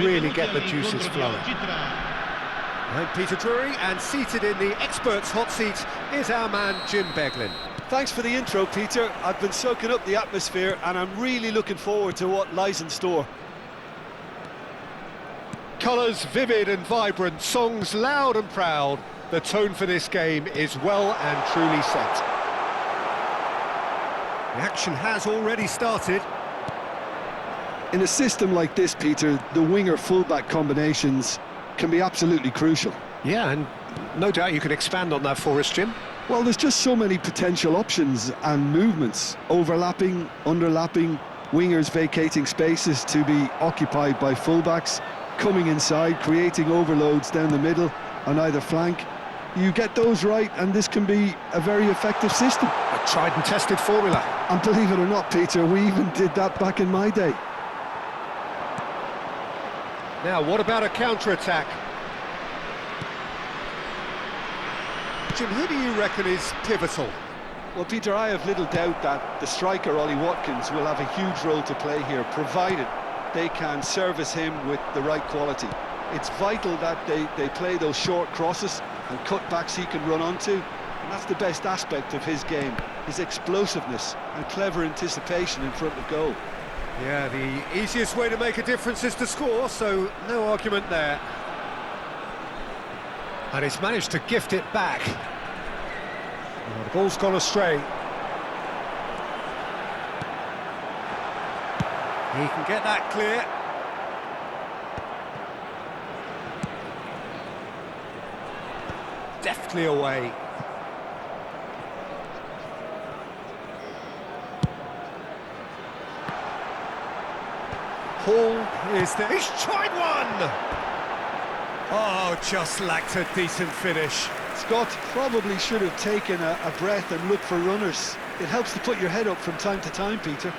really get the juices flowing. I'm Peter Drury, and seated in the experts' hot seat is our man Jim Beglin. Thanks for the intro, Peter. I've been soaking up the atmosphere and I'm really looking forward to what lies in store. Colours vivid and vibrant, songs loud and proud. The tone for this game is well and truly set. The action has already started. In a system like this, Peter, the winger-fullback combinations can be absolutely crucial. Yeah, and no doubt you can expand on that for us, Jim. Well, there's just so many potential options and movements. Overlapping, underlapping, wingers vacating spaces to be occupied by fullbacks, coming inside, creating overloads down the middle on either flank. You get those right and this can be a very effective system. A tried and tested formula. And believe it or not, Peter, we even did that back in my day. Now, what about a counter-attack? Jim, who do you reckon is pivotal? Well, Peter, I have little doubt that the striker, Ollie Watkins, will have a huge role to play here, provided they can service him with the right quality. It's vital that they play those short crosses and cutbacks he can run onto, and that's the best aspect of his game, his explosiveness and clever anticipation in front of goal. Yeah, the easiest way to make a difference is to score, so no argument there. And he's managed to gift it back. Well, the ball's gone astray. He can get that clear. Deftly away. Hall is there. He's tried one! Oh, just lacked a decent finish. Scott probably should have taken a breath and looked for runners. It helps to put your head up from time to time, Peter.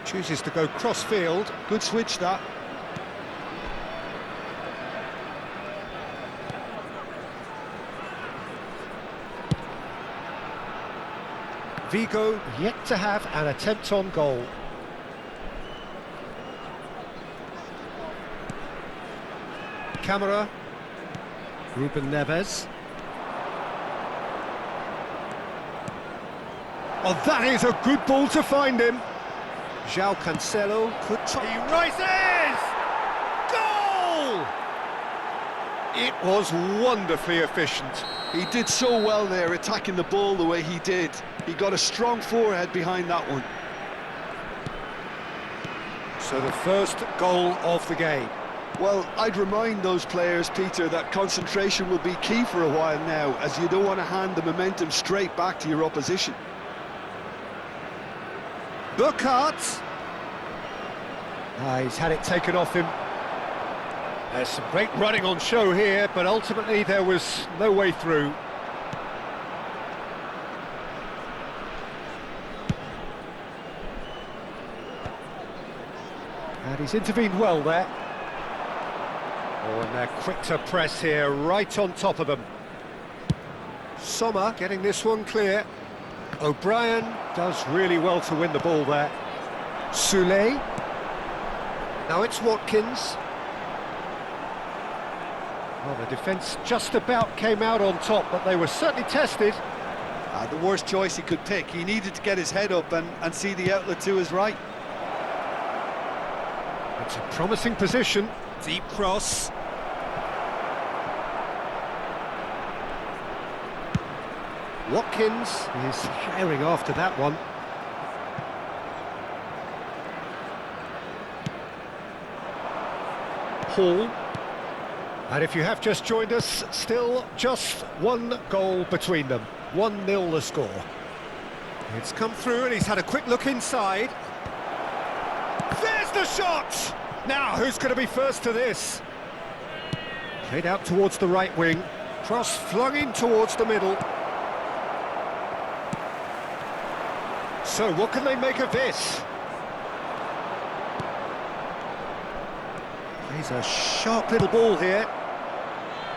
Chooses to go cross-field. Good switch, that. Vigo yet to have an attempt on goal. Camara. Ruben Neves. Oh, that is a good ball to find him. João Cancelo could try. He rises! Goal! It was wonderfully efficient. He did so well there, attacking the ball the way he did. He got a strong forehead behind that one. So the first goal of the game. Well, I'd remind those players, Peter, that concentration will be key for a while now, as you don't want to hand the momentum straight back to your opposition. Burkhardt. He's had it taken off him. There's some great running on show here, but ultimately there was no way through. And he's intervened well there. Oh, and they're quick to press here, right on top of them. Sommer getting this one clear. O'Brien does really well to win the ball there. Soulé. Now it's Watkins. Well, the defence just about came out on top, but they were certainly tested. The worst choice he could pick. He needed to get his head up and see the outlet to his right. It's a promising position. Deep cross. Watkins is herring after that one. Hall. And if you have just joined us, still just one goal between them. 1-0 the score. It's come through and he's had a quick look inside. There's the shot! Now, who's going to be first to this? Played out towards the right wing. Cross flung in towards the middle. So, what can they make of this? He's a sharp little ball here.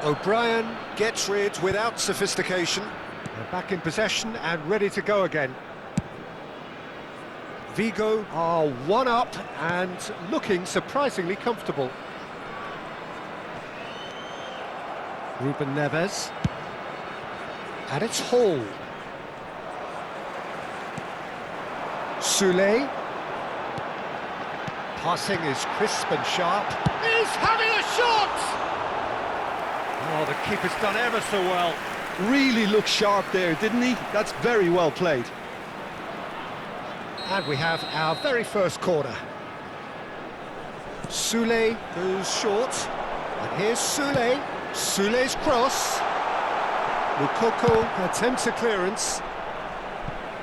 O'Brien gets rid without sophistication. They're back in possession and ready to go again. Vigo are one up and looking surprisingly comfortable. Ruben Neves. And it's Hall. Soulé. Passing is crisp and sharp. He's having a shot! Oh, the keeper's done ever so well. Really looked sharp there, didn't he? That's very well played. And we have our very first corner. Soulé goes short. And here's Soulé. Soulé's cross. Moukoko attempts a clearance.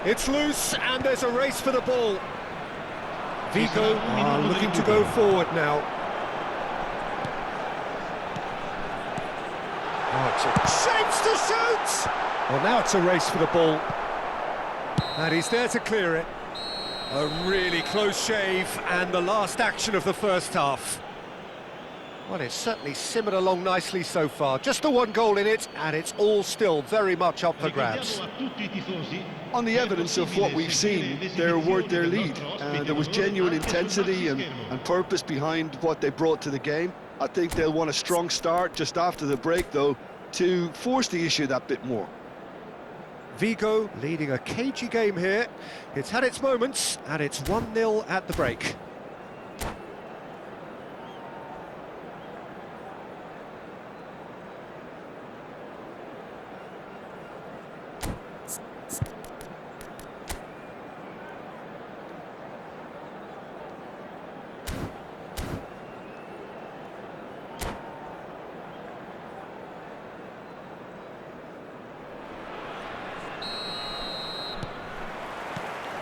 It's loose and there's a race for the ball. Vigo are looking to go forward now. Oh, it's a chance to shoot! Well, now it's a race for the ball. And he's there to clear it. A really close shave and the last action of the first half. Well, it's certainly simmered along nicely so far. Just the one goal in it, and it's all still very much up for grabs. On the evidence of what we've seen, they're worth their lead. There was genuine intensity and purpose behind what they brought to the game. I think they'll want a strong start just after the break, though, to force the issue that bit more. Vigo leading a cagey game here. It's had its moments, and it's 1-0 at the break.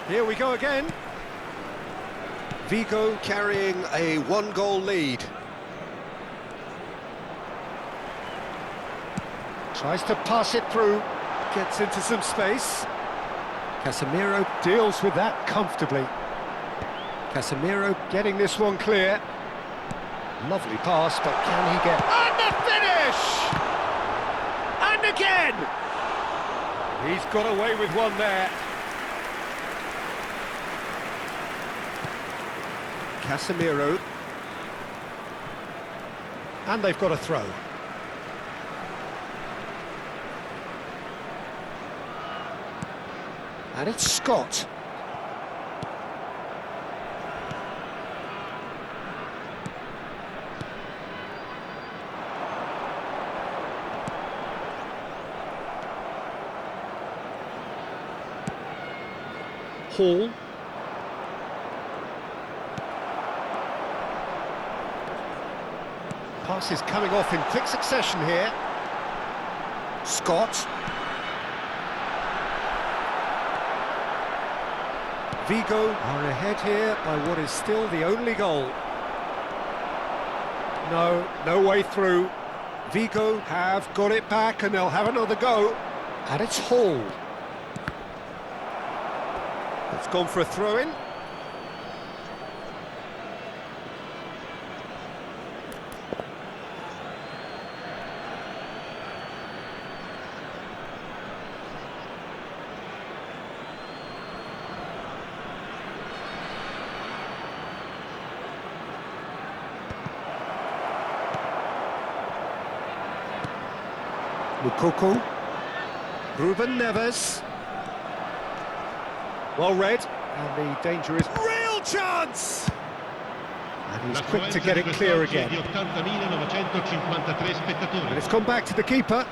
Here we go again. Vigo carrying a one-goal lead. Tries to pass it through, gets into some space. Casemiro deals with that comfortably. Casemiro getting this one clear. Lovely pass, but can he get... And the finish! And again! He's got away with one there. Casemiro. And they've got a throw. And it's Scott. Hall. Passes coming off in quick succession here. Scott. Vigo are ahead here by what is still the only goal. No way through. Vigo have got it back and they'll have another go. And it's Hall. It's gone for a throw-in. Moukoko. Ruben Neves. Well read, and the danger is real chance! And he's quick to get it clear again. And it's gone back to the keeper.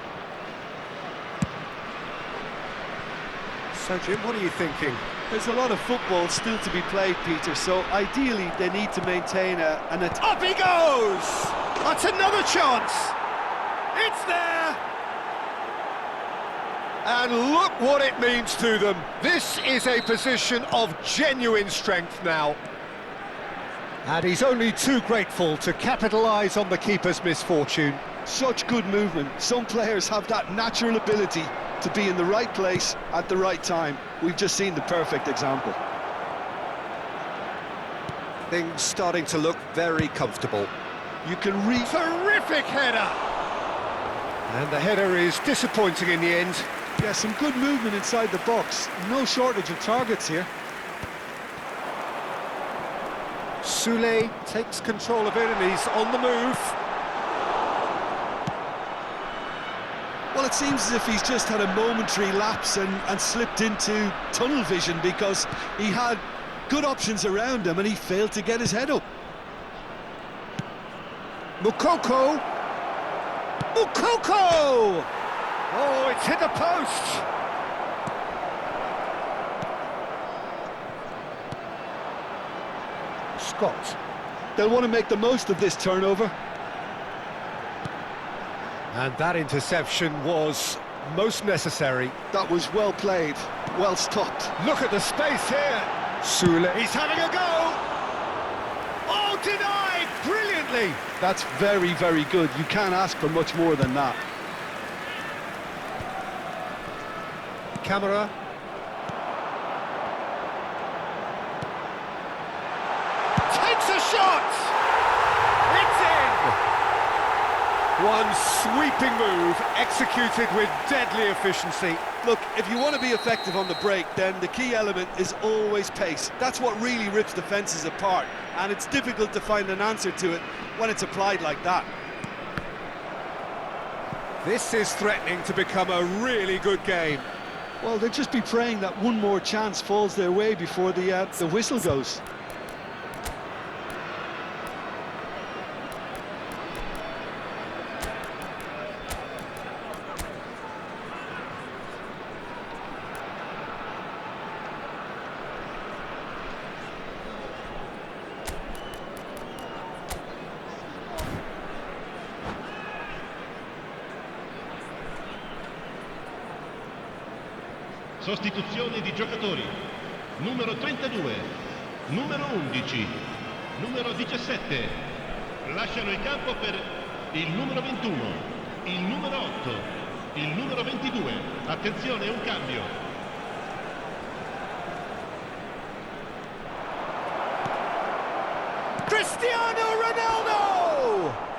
So Jim, what are you thinking? There's a lot of football still to be played, Peter, so ideally they need to maintain an attack. Up he goes! That's another chance! It's there! And look what it means to them. This is a position of genuine strength now. And he's only too grateful to capitalise on the keeper's misfortune. Such good movement. Some players have that natural ability to be in the right place at the right time. We've just seen the perfect example. Things starting to look very comfortable. You can read... Terrific header! And the header is disappointing in the end. Yeah, some good movement inside the box. No shortage of targets here. Soulé takes control of it and he's on the move. Well, it seems as if he's just had a momentary lapse and slipped into tunnel vision, because he had good options around him and he failed to get his head up. Moukoko! Moukoko! Oh, it's hit the post! Scott. They'll want to make the most of this turnover. And that interception was most necessary. That was well played, well stopped. Look at the space here. Soulé, he's having a go. Oh, denied brilliantly. That's very, very good. You can't ask for much more than that. Camera. Takes a shot. It's in. One sweeping move, executed with deadly efficiency. Look, if you want to be effective on the break, then the key element is always pace. That's what really rips defences apart, and it's difficult to find an answer to it when it's applied like that. This is threatening to become a really good game. Well, they'll just be praying that one more chance falls their way before the whistle goes. Sostituzione di giocatori: numero 32, numero 11, numero 17. Lasciano il campo per il numero 21, il numero 8, il numero 22. Attenzione, un cambio. Cristiano Ronaldo!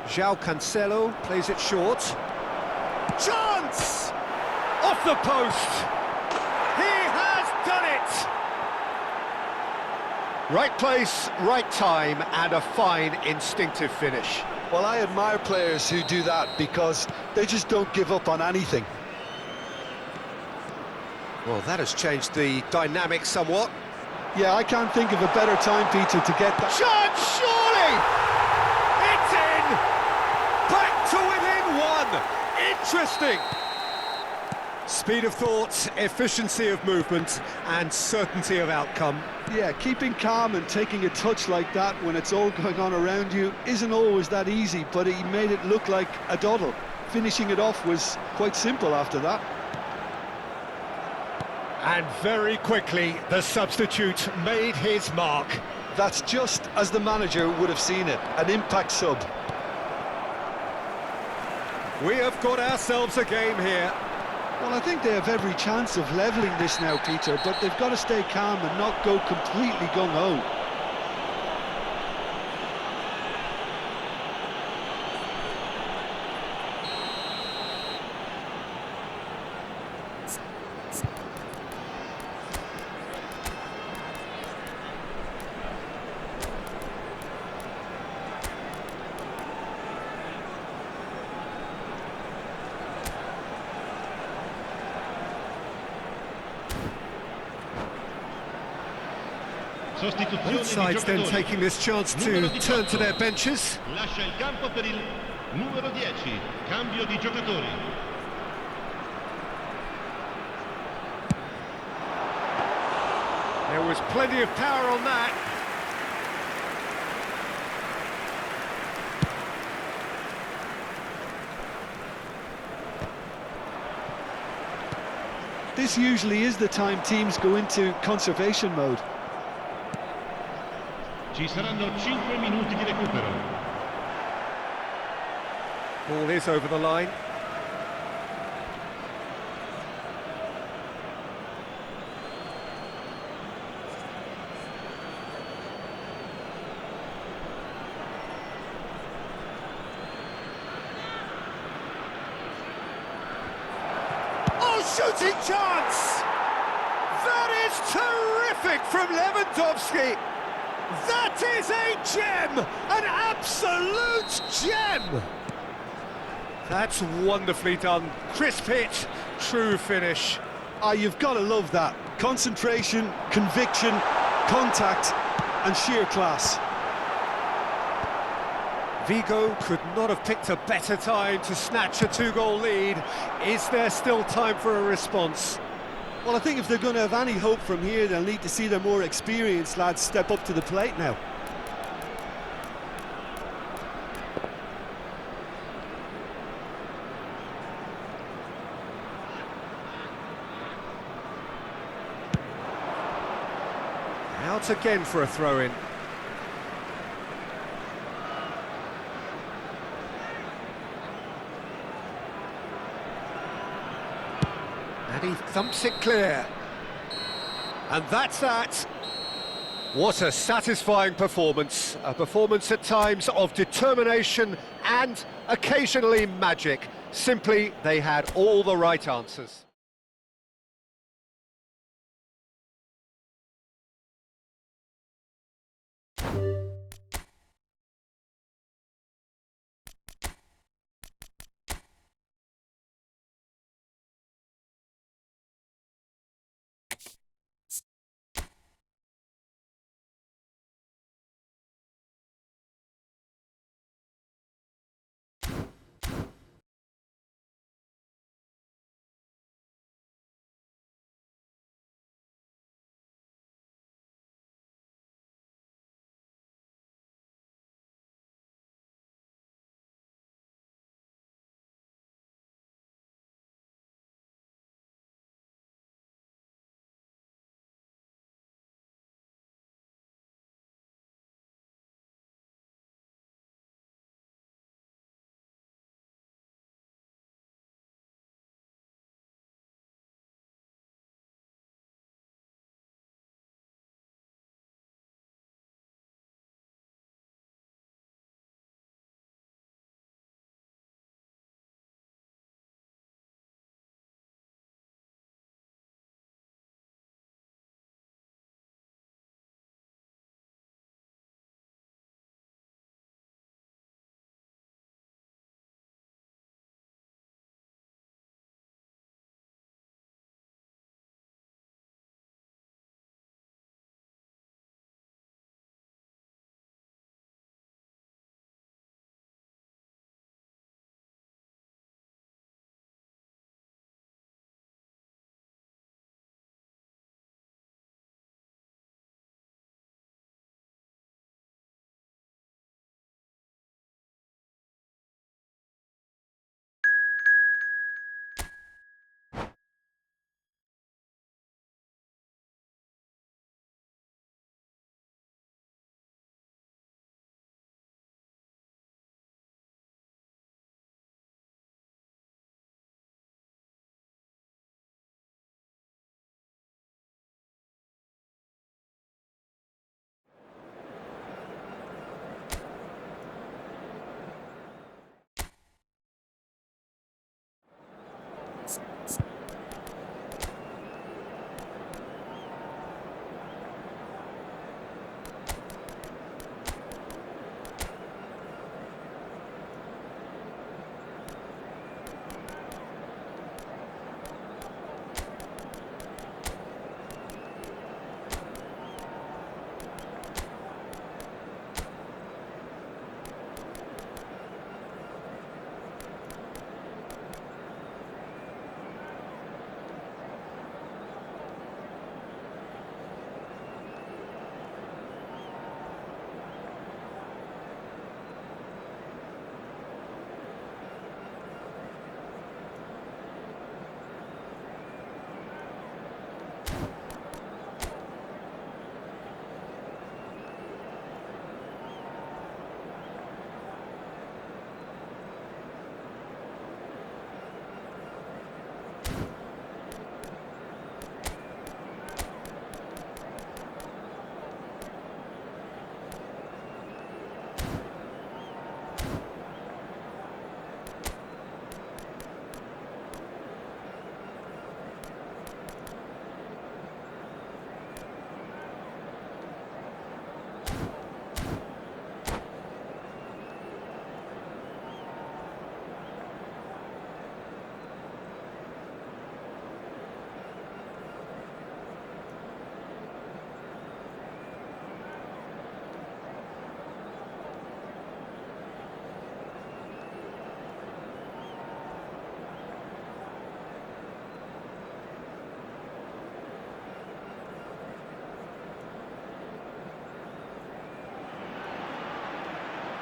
João Cancelo plays it short. Chance! Off the post! He has done it! Right place, right time, and a fine instinctive finish. Well, I admire players who do that, because they just don't give up on anything. Well, that has changed the dynamic somewhat. Yeah, I can't think of a better time, Peter, to get that. Chance, surely! It's in! Back to within one! Interesting! Speed of thought, efficiency of movement, and certainty of outcome. Yeah, keeping calm and taking a touch like that when it's all going on around you isn't always that easy, but he made it look like a doddle. Finishing it off was quite simple after that. And very quickly, the substitute made his mark. That's just as the manager would have seen it, an impact sub. We have got ourselves a game here. Well, I think they have every chance of levelling this now, Peter, but they've got to stay calm and not go completely gung-ho. Sostituzione Both sides di then giocatori. taking this chance to Numero turn to 18. their benches. Lascia il campo per il numero 10. Cambio di giocatori. There was plenty of power on that. This usually is the time teams go into conservation mode. Ci saranno 5 minuti di recupero. Ball is over the line. Oh, shooting chance! That is terrific from Lewandowski! That is a gem! An absolute gem! That's wonderfully done. Crisp hit, true finish. Ah, you've got to love that. Concentration, conviction, contact, and sheer class. Vigo could not have picked a better time to snatch a two-goal lead. Is there still time for a response? Well, I think if they're going to have any hope from here, they'll need to see their more experienced lads step up to the plate now. Out again for a throw-in. And he thumps it clear. And that's that. What a satisfying performance. A performance at times of determination and occasionally magic. Simply, they had all the right answers.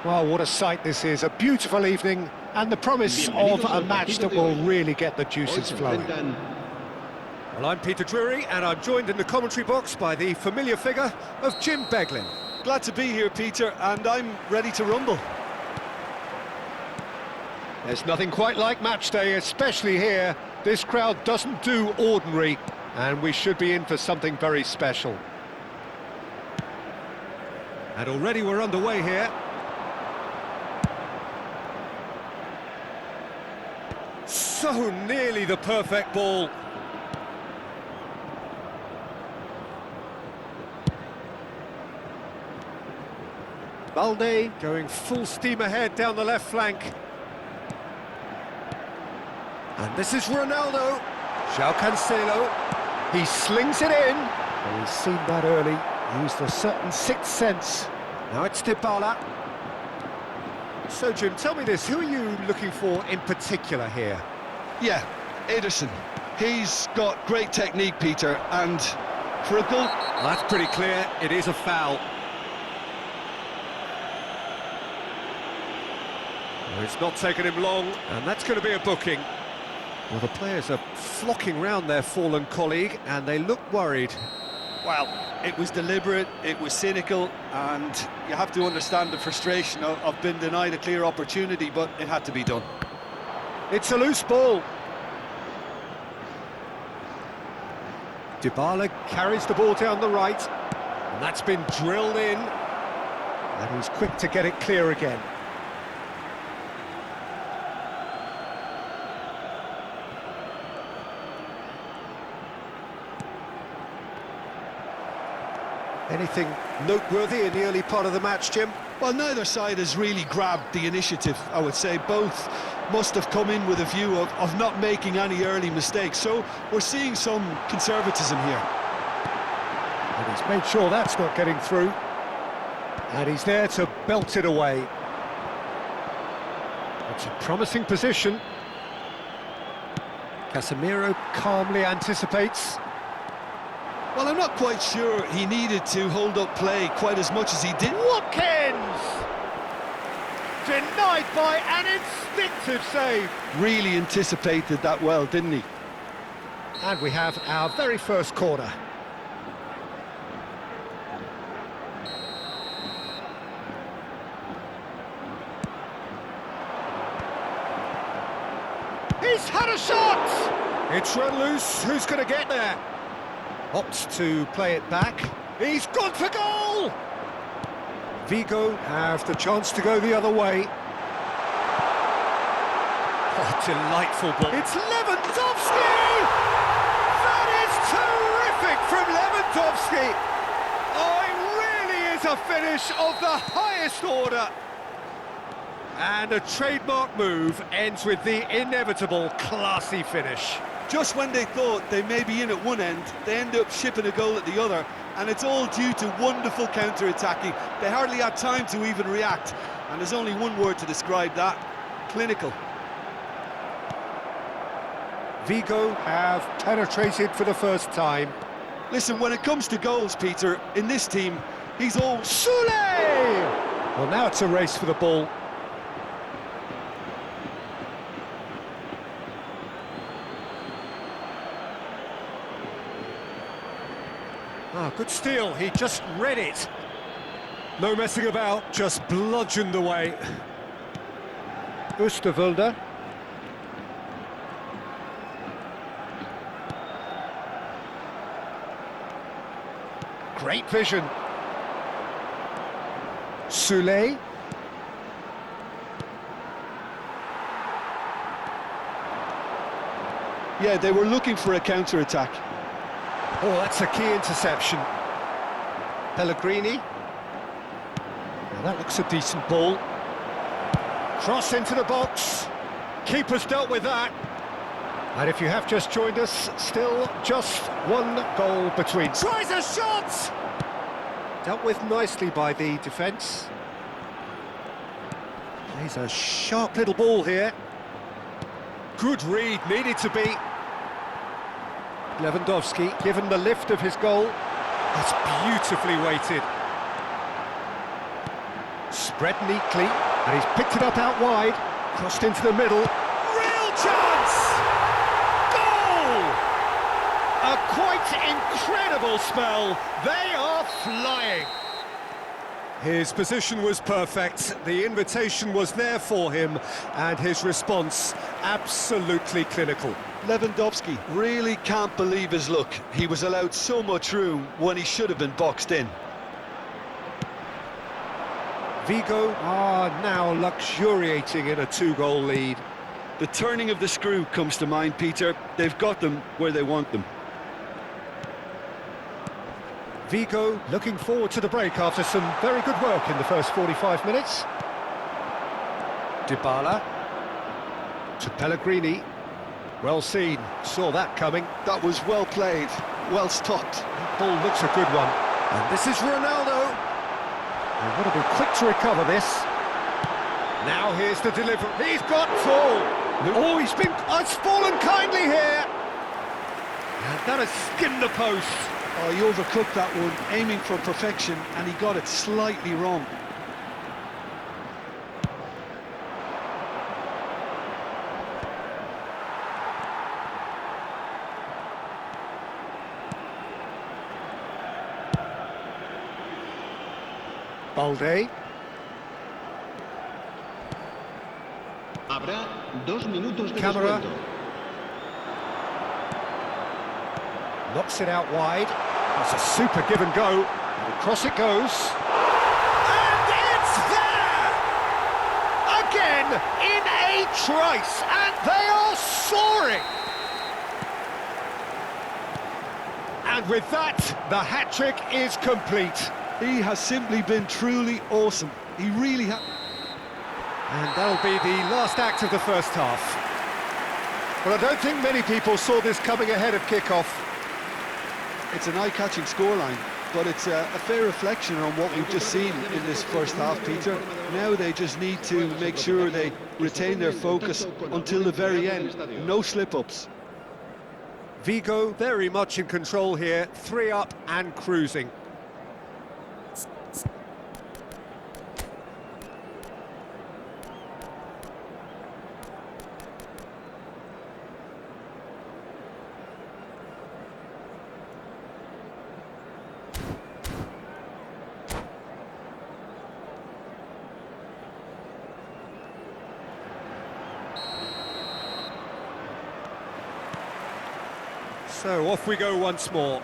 Well, what a sight this is. A beautiful evening and the promise of a match that will really get the juices flowing. Well, I'm Peter Drury, and I'm joined in the commentary box by the familiar figure of Jim Beglin. Glad to be here, Peter, and I'm ready to rumble. There's nothing quite like match day, especially here. This crowd doesn't do ordinary, and we should be in for something very special. And already we're underway here. So nearly the perfect ball. Balde going full steam ahead down the left flank. And this is Ronaldo. João Cancelo. He slings it in. Well, he's seen that early. Used a certain sixth sense. Now it's Dybala. So, Jim, tell me this. Who are you looking for in particular here? Yeah, Ederson. He's got great technique, Peter, and for a goal... That's pretty clear. It is a foul. Well, it's not taken him long, and that's going to be a booking. Well, the players are flocking round their fallen colleague, and they look worried. Well, it was deliberate, it was cynical, and you have to understand the frustration of being denied a clear opportunity, but it had to be done. It's a loose ball. Dybala carries the ball down the right, and that's been drilled in, and he's quick to get it clear again. Anything noteworthy in the early part of the match, Jim? Well, neither side has really grabbed the initiative, I would say. Both must have come in with a view of not making any early mistakes, so we're seeing some conservatism here. And he's made sure that's not getting through. And he's there to belt it away. It's a promising position. Casemiro calmly anticipates. Well, I'm not quite sure he needed to hold up play quite as much as he did. Watkins! Denied by an instinctive save. Really anticipated that well, didn't he? And we have our very first corner. He's had a shot! It's run loose. Who's going to get there? Opts to play it back. He's gone for goal! Vigo have the chance to go the other way. Oh, delightful ball. It's Lewandowski! That is terrific from Lewandowski! Oh, it really is a finish of the highest order. And a trademark move ends with the inevitable classy finish. Just when they thought they may be in at one end, they end up shipping a goal at the other, and it's all due to wonderful counter-attacking. They hardly had time to even react, and there's only one word to describe that: clinical. Vigo have penetrated for the first time. Listen, when it comes to goals, Peter, in this team, he's all... Soule! Well, now it's a race for the ball. Ah, good steal, he just read it. No messing about, just bludgeoned away. Oosterwolde. Great vision. Soule. Yeah, they were looking for a counter-attack. Oh, that's a key interception. Pellegrini. Now that looks a decent ball. Cross into the box. Keeper's dealt with that. And if you have just joined us, still just one goal between. Tries a shot! Dealt with nicely by the defence. Plays a sharp little ball here. Good read, needed to be. Lewandowski, given the lift of his goal, that's beautifully weighted. Spread neatly, and he's picked it up out wide. Crossed into the middle. Real chance! Goal! A quite incredible spell. They are flying. His position was perfect, the invitation was there for him, and his response absolutely clinical. Lewandowski really can't believe his luck. He was allowed so much room when he should have been boxed in. Vigo are now luxuriating in a 2-goal lead. The turning of the screw comes to mind, Peter. They've got them where they want them. Vigo looking forward to the break after some very good work in the first 45 minutes. Dybala to Pellegrini. Well seen, saw that coming. That was well played, well stopped. Ball looks a good one. And this is Ronaldo. They've got to be quick to recover this. Now here's the delivery. He's got tall. Oh, he's fallen kindly here. And that has skimmed the post. Oh, he overcooked that one, aiming for perfection, and he got it slightly wrong. Balde. Habrá 2 minutos de Camera. descuento. Knocks it out wide. That's a super give and go. And across it goes. And it's there! Again, in a trice, and they are soaring! And with that, the hat-trick is complete. He has simply been truly awesome. He really has. And that'll be the last act of the first half. Well, I don't think many people saw this coming ahead of kick-off. It's an eye-catching scoreline, but it's a fair reflection on what we've just seen in this first half, Peter. Now they just need to make sure they retain their focus until the very end. No slip-ups. Vigo very much in control here, 3 up and cruising. So off we go once more.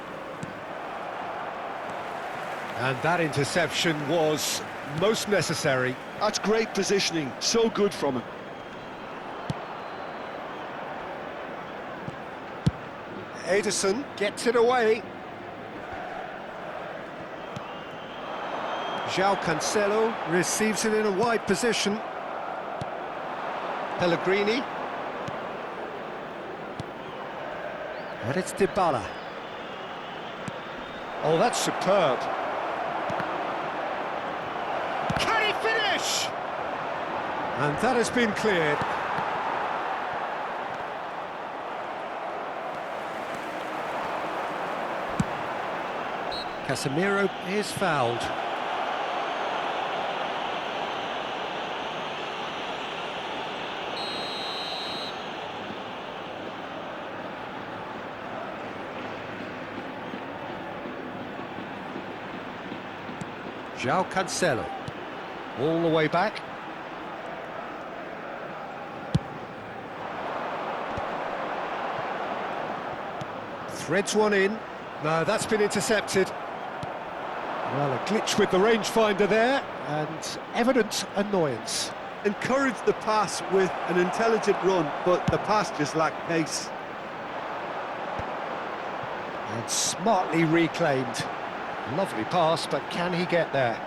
And that interception was most necessary. That's great positioning, so good from him. Ederson gets it away. João Cancelo receives it in a wide position. Pellegrini. And it's Dybala. Oh, that's superb. Can he finish? And that has been cleared. Casemiro is fouled. João Cancelo, all the way back. Threads one in. No, that's been intercepted. Well, a glitch with the rangefinder there, and evident annoyance. Encouraged the pass with an intelligent run, but the pass just lacked pace. And smartly reclaimed. Lovely pass, but can he get there?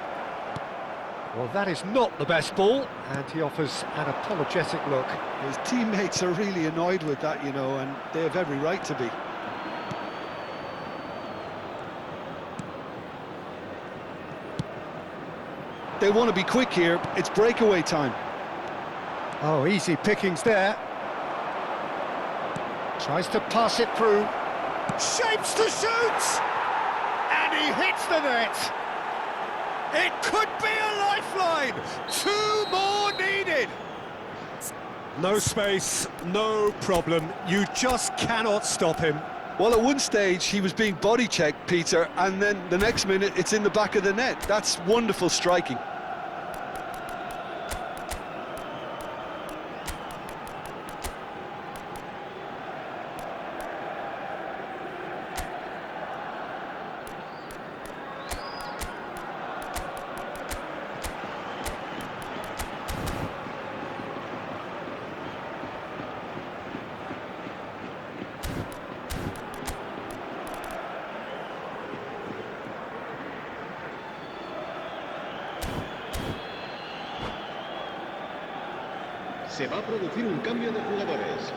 Well, that is not the best ball, and he offers an apologetic look. His teammates are really annoyed with that, you know, and they have every right to be. They want to be quick here. It's breakaway time. Oh, easy pickings there. Tries to pass it through. Shapes to shoot! And he hits the net. It could be a lifeline! 2 more needed! No space, no problem. You just cannot stop him. Well, at one stage, he was being body-checked, Peter, and then the next minute, it's in the back of the net. That's wonderful striking. Se va a producir un cambio de jugadores.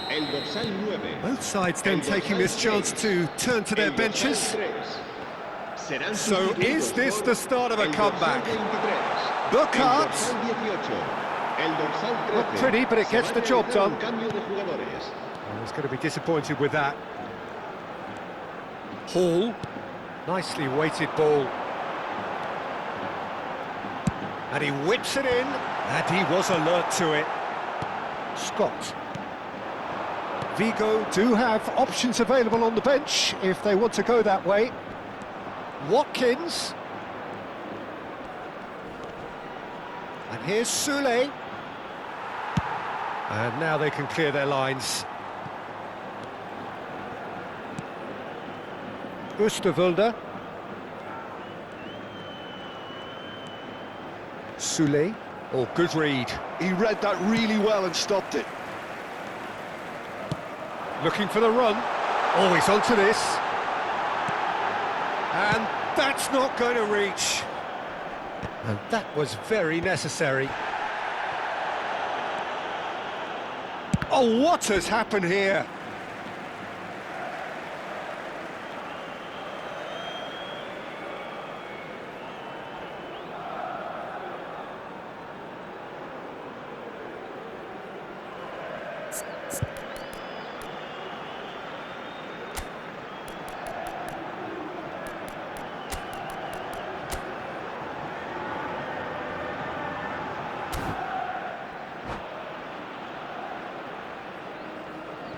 El dorsal 9. Both sides then taking this chance to turn to their benches. So is this the start of a comeback? Burkhardt. Not pretty, but it gets the job done. He's going to be disappointed with that. Hall. Nicely weighted ball. And he whips it in, and he was alert to it. Scott. Vigo do have options available on the bench if they want to go that way. Watkins. And here's Soulé. And now they can clear their lines. Oosterwolde. Soulé. Oh, good read. He read that really well and stopped it. Looking for the run. Oh, he's onto this. And that's not going to reach. And that was very necessary. Oh, what has happened here?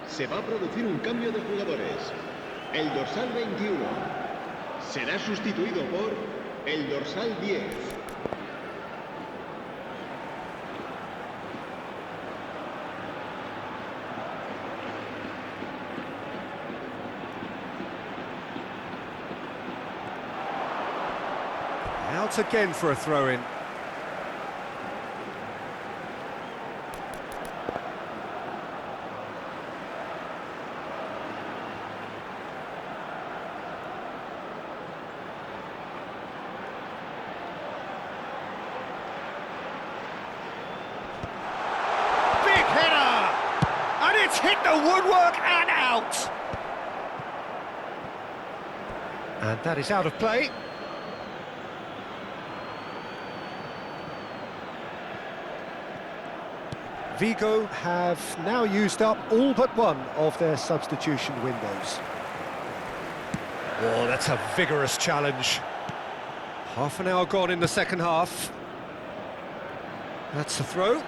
Se va a producir un cambio de jugadores. El dorsal 21 será sustituido por el dorsal 10. Out again for a throw-in. It's hit the woodwork and out. And that is out of play. Vigo have now used up all but one of their substitution windows. Oh, that's a vigorous challenge. Half an hour gone in the second half. That's a throw.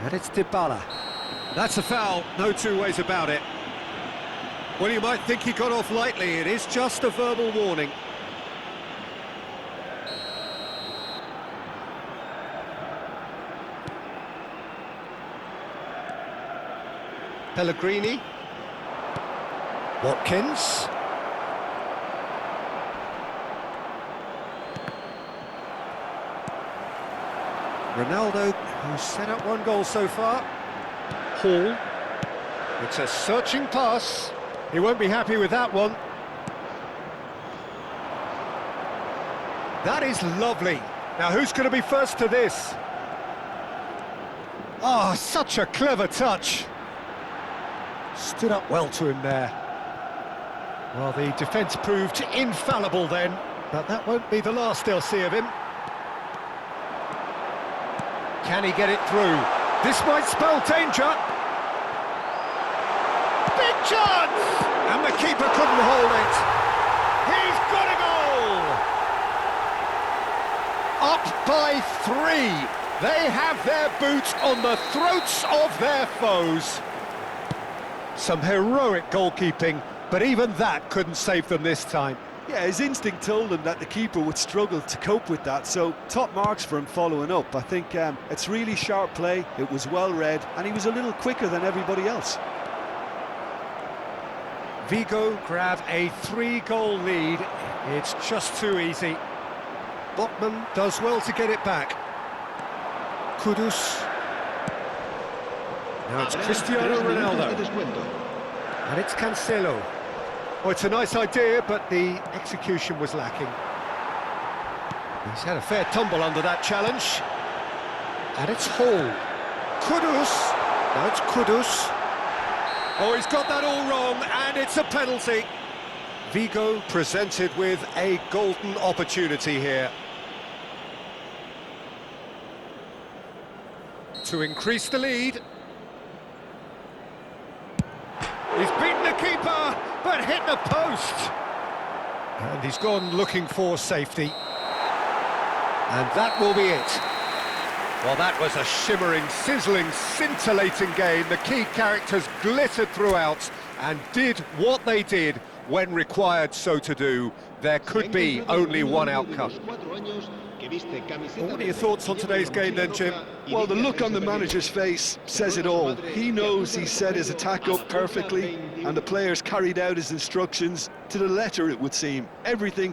And it's Dybala. That's a foul, no two ways about it. Well, you might think he got off lightly, it is just a verbal warning. Pellegrini. Watkins. Ronaldo, who's set up one goal so far. Hall. It's a searching pass. He won't be happy with that one. That is lovely. Now, who's going to be first to this? Oh, such a clever touch. Stood up well to him there. Well, the defence proved infallible then, but that won't be the last they'll see of him. Can he get it through? This might spell danger. big chance! And the keeper couldn't hold it. He's got a goal! Up by 3. They have their boots on the throats of their foes. Some heroic goalkeeping, but even that couldn't save them this time. Yeah, his instinct told him that the keeper would struggle to cope with that, so top marks for him following up. I think it's really sharp play, it was well read, and he was a little quicker than everybody else. Vigo grab a 3-goal lead. It's just too easy. Botman does well to get it back. Kudus. Now it's Cristiano Ronaldo. And it's Cancelo. Oh, it's a nice idea, but the execution was lacking. He's had a fair tumble under that challenge. And it's Hall. Kudus. Now it's Kudus. Oh, he's got that all wrong, and it's a penalty. Vigo presented with a golden opportunity here to increase the lead. He's beaten the keeper, but hit the post. And he's gone looking for safety. And that will be it. Well, that was a shimmering, sizzling, scintillating game. The key characters glittered throughout and did what they did when required so to do. There could be only one outcome. Well, what are your thoughts on today's game then, Jim? Well, the look on the manager's face says it all. He knows he set his attack up perfectly, and the players carried out his instructions to the letter, it would seem. Everything